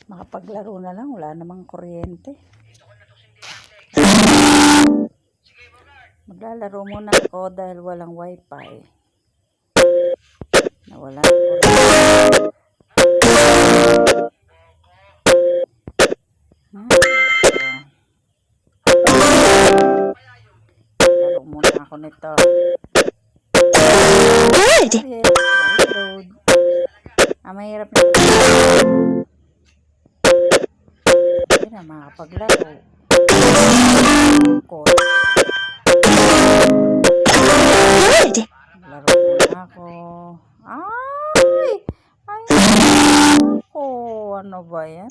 Makapaglaro na lang, wala namang kuryente. Maglalaro muna ako dahil walang wifi. Nawala ng kuryente. Laro muna ako nito. Good! Mahirap na. Hindi na makapaglaro. Good! Laro muna ako. Ay! Ay! Ako! Ano ba yan?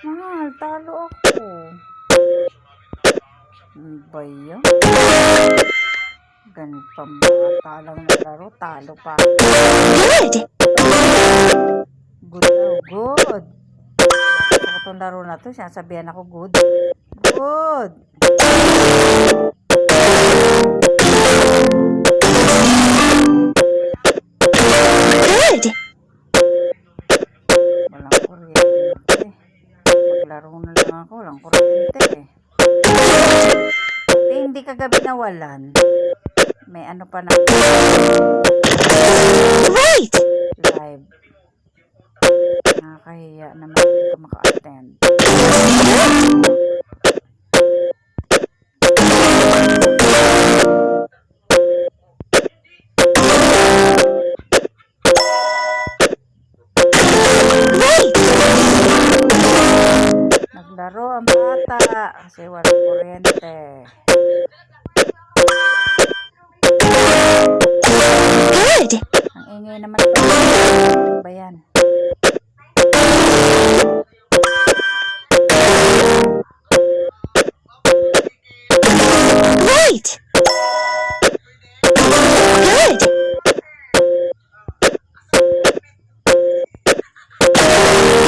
Mahal, talo ako. Ano ba yan? Ganun pa bata lang naglaro, talo pa. Good! Good daw, good. Gusto ko itong laro na ito, sinasabihan ako good. Good! Good! Walang kuryente. Maglaro na lang ako, walang kuryente. Hindi kagabi nawalan. May ano pa na Right! live. Nakakahiya naman hindi ka maka-attend. Naglaro ang bata kasi walang kuryente. Good! Ang ingay naman. Ano ba yan? Right!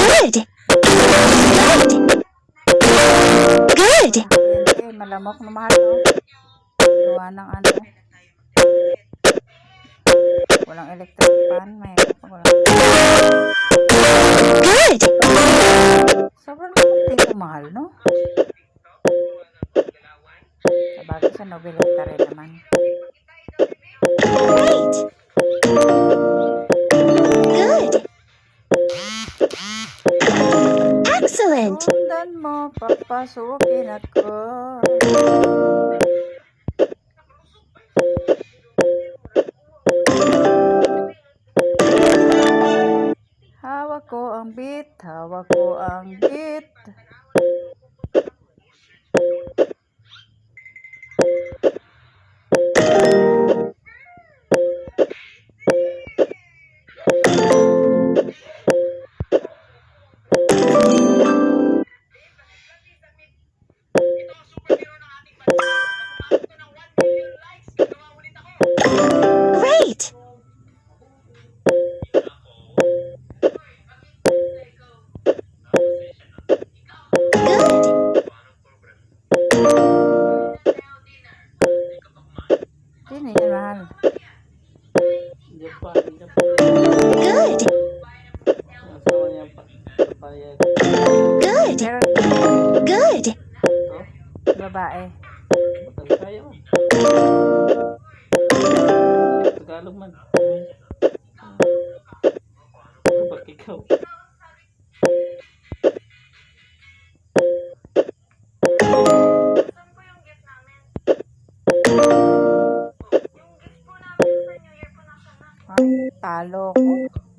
Good! Good! Good! Kuryente, malamok na mahal, no? Gawa ng ano. Walang electric fan. May walang. Good! Sobrang lamok din mahal, no? Sabagay sa nobeleta rin naman. Great! Good! Excellent! Sundan mo, papasukin ako. Hawak ko ang beat, hawak ko ang beat. Great! Good! Sino yan, mahal? Good! Good! Pero, Good! babae. Tagalog man. Kapag ikaw. Ay, talo ko.